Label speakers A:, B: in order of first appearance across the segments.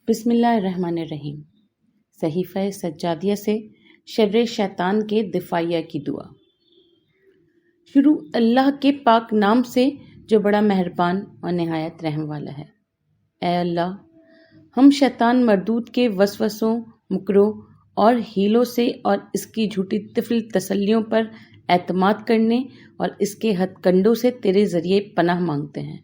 A: بسم اللہ الرحمن الرحیم۔ صحیفہ سجادیہ سے شر شیطان کے دفاعیہ کی دعا۔ شروع اللہ کے پاک نام سے جو بڑا مہربان اور نہایت رحم والا ہے۔ اے اللہ، ہم شیطان مردود کے وسوسوں، مکروں اور ہیلوں سے اور اس کی جھوٹی طفل تسلیوں پر اعتماد کرنے اور اس کے ہتھ کنڈوں سے تیرے ذریعے پناہ مانگتے ہیں،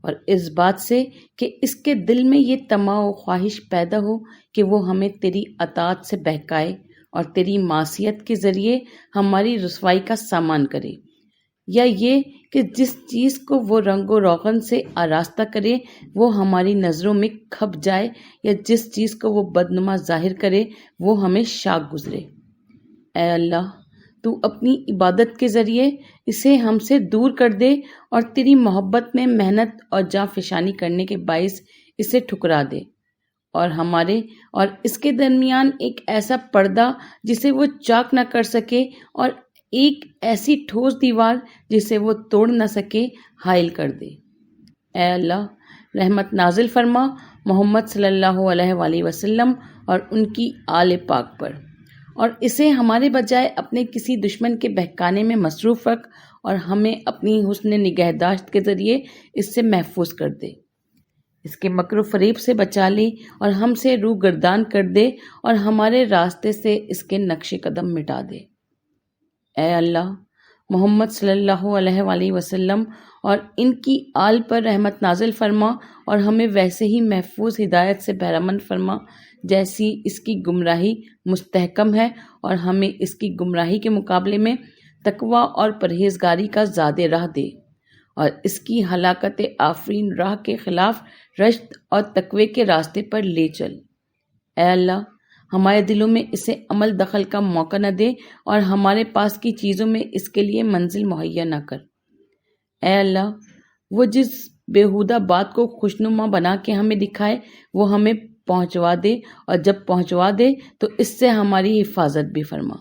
A: اور اس بات سے کہ اس کے دل میں یہ طمع و خواہش پیدا ہو کہ وہ ہمیں تیری اطاعت سے بہکائے اور تیری معصیت کے ذریعے ہماری رسوائی کا سامان کرے، یا یہ کہ جس چیز کو وہ رنگ و روغن سے آراستہ کرے وہ ہماری نظروں میں کھپ جائے، یا جس چیز کو وہ بدنما ظاہر کرے وہ ہمیں شاک گزرے۔ اے اللہ، تو اپنی عبادت کے ذریعے اسے ہم سے دور کر دے اور تیری محبت میں محنت اور جاں فشانی کرنے کے باعث اسے ٹھکرا دے، اور ہمارے اور اس کے درمیان ایک ایسا پردہ جسے وہ چاک نہ کر سکے اور ایک ایسی ٹھوس دیوار جسے وہ توڑ نہ سکے حائل کر دے۔ اے اللہ، رحمت نازل فرما محمد صلی اللہ علیہ وآلہ وسلم اور ان کی آل پاک پر، اور اسے ہمارے بجائے اپنے کسی دشمن کے بہکانے میں مصروف رکھ اور ہمیں اپنی حسن نگہداشت کے ذریعے اس سے محفوظ کر دے، اس کے مکر و فریب سے بچا لے اور ہم سے روح گردان کر دے اور ہمارے راستے سے اس کے نقش قدم مٹا دے۔ اے اللہ، محمد صلی اللہ علیہ وآلہ وسلم اور ان کی آل پر رحمت نازل فرما اور ہمیں ویسے ہی محفوظ ہدایت سے بہرمند فرما جیسی اس کی گمراہی مستحکم ہے، اور ہمیں اس کی گمراہی کے مقابلے میں تقوی اور پرہیزگاری کا زیادہ راہ دے، اور اس کی ہلاکت آفرین راہ کے خلاف رشد اور تقوی کے راستے پر لے چل۔ اے اللہ، ہمارے دلوں میں اسے عمل دخل کا موقع نہ دے اور ہمارے پاس کی چیزوں میں اس کے لیے منزل مہیا نہ کر۔ اے اللہ، وہ جس بیہودہ بات کو خوشنما بنا کے ہمیں دکھائے وہ ہمیں پہنچوا دے، اور جب پہنچوا دے تو اس سے ہماری حفاظت بھی فرما،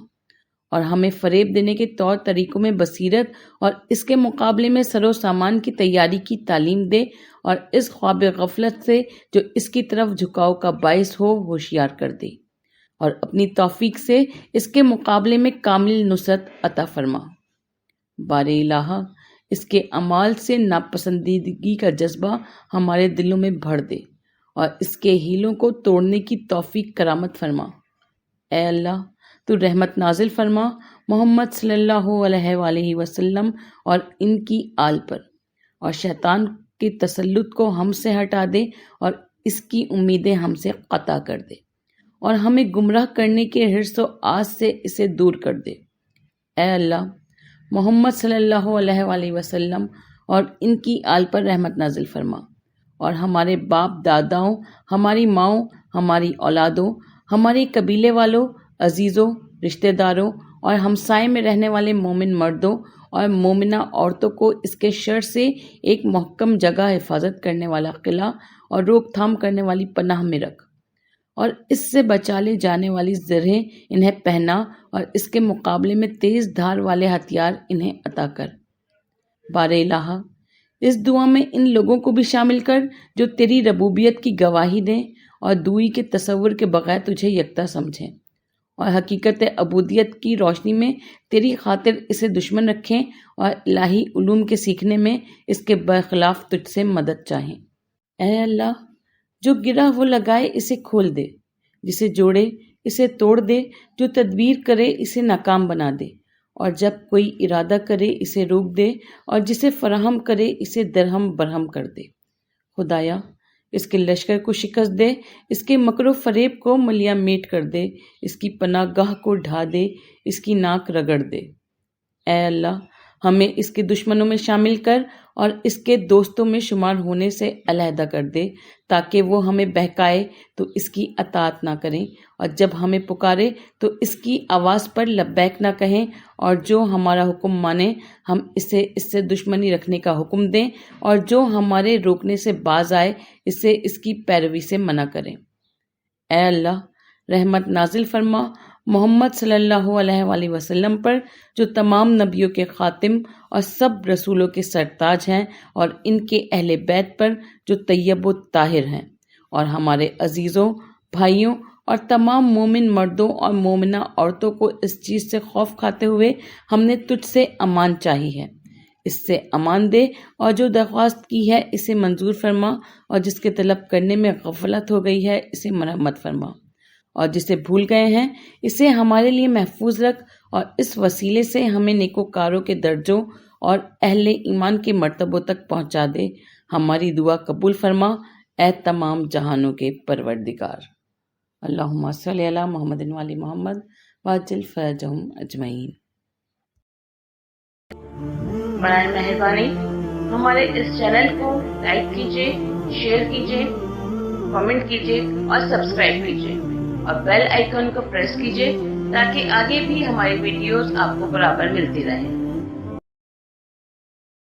A: اور ہمیں فریب دینے کے طور طریقوں میں بصیرت اور اس کے مقابلے میں سر و سامان کی تیاری کی تعلیم دے، اور اس خواب غفلت سے جو اس کی طرف جھکاؤ کا باعث ہو ہوشیار کر دے، اور اپنی توفیق سے اس کے مقابلے میں کامل نصرت عطا فرما۔ بار الہ، اس کے اعمال سے ناپسندیدگی کا جذبہ ہمارے دلوں میں بھر دے اور اس کے ہیلوں کو توڑنے کی توفیق کرامت فرما۔ اے اللہ، تو رحمت نازل فرما محمد صلی اللہ علیہ وآلہ وسلم اور ان کی آل پر، اور شیطان کے تسلط کو ہم سے ہٹا دے اور اس کی امیدیں ہم سے قطع کر دے، اور ہمیں گمراہ کرنے کے حرص و آس سے اسے دور کر دے۔ اے اللہ، محمد صلی اللہ علیہ وآلہ وسلم اور ان کی آل پر رحمت نازل فرما، اور ہمارے باپ داداؤں، ہماری ماؤں، ہماری اولادوں، ہمارے قبیلے والوں، عزیزوں، رشتہ داروں اور ہمسائے میں رہنے والے مومن مردوں اور مومنہ عورتوں کو اس کے شر سے ایک محکم جگہ حفاظت کرنے والا قلعہ اور روک تھام کرنے والی پناہ میں رکھ، اور اس سے بچا لے جانے والی زرہیں انہیں پہنا، اور اس کے مقابلے میں تیز دھار والے ہتھیار انہیں عطا کر۔ بار الہ، اس دعا میں ان لوگوں کو بھی شامل کر جو تیری ربوبیت کی گواہی دیں اور دوئی کے تصور کے بغیر تجھے یکتا سمجھیں، اور حقیقت عبودیت کی روشنی میں تیری خاطر اسے دشمن رکھیں اور الہی علوم کے سیکھنے میں اس کے برخلاف تجھ سے مدد چاہیں۔ اے اللہ، جو گرہ وہ لگائے اسے کھول دے، جسے جوڑے اسے توڑ دے، جو تدبیر کرے اسے ناکام بنا دے، اور جب کوئی ارادہ کرے اسے روک دے، اور جسے فراہم کرے اسے درہم برہم کر دے۔ خدایا، اس کے لشکر کو شکست دے، اس کے مکر و فریب کو ملیہ میٹ کر دے، اس کی پناہ گاہ کو ڈھا دے، اس کی ناک رگڑ دے۔ اے اللہ، ہمیں اس کے دشمنوں میں شامل کر اور اس کے دوستوں میں شمار ہونے سے علیحدہ کر دے، تاکہ وہ ہمیں بہکائے تو اس کی اطاعت نہ کریں، اور جب ہمیں پکارے تو اس کی آواز پر لبیک نہ کہیں، اور جو ہمارا حکم مانے ہم اسے اس سے دشمنی رکھنے کا حکم دیں، اور جو ہمارے روکنے سے باز آئے اسے اس کی پیروی سے منع کریں۔ اے اللہ، رحمت نازل فرما محمد صلی اللہ علیہ وآلہ وسلم پر جو تمام نبیوں کے خاتم اور سب رسولوں کے سرتاج ہیں، اور ان کے اہل بیت پر جو طیب و طاہر ہیں، اور ہمارے عزیزوں، بھائیوں اور تمام مومن مردوں اور مومنہ عورتوں کو اس چیز سے خوف کھاتے ہوئے ہم نے تجھ سے امان چاہی ہے، اس سے امان دے، اور جو درخواست کی ہے اسے منظور فرما، اور جس کے طلب کرنے میں غفلت ہو گئی ہے اسے مرحمت فرما، اور جسے بھول گئے ہیں اسے ہمارے لیے محفوظ رکھ، اور اس وسیلے سے ہمیں نیکوکاروں کے درجوں اور اہل ایمان کے مرتبوں تک پہنچا دے۔ ہماری دعا قبول فرما اے تمام جہانوں کے پروردگار۔ اللہم صلی علی محمد وعلی محمد وعجل فرجہم اجمعین۔ برائے مہربانی ہمارے اس چینل کو لائک کیجیے، شیئر کیجیے، کمنٹ کیجیے اور سبسکرائب کیجیے، اور بیل آئیکن کو پریس کیجیے تاکہ آگے بھی ہماری ویڈیوز آپ کو برابر ملتی رہیں۔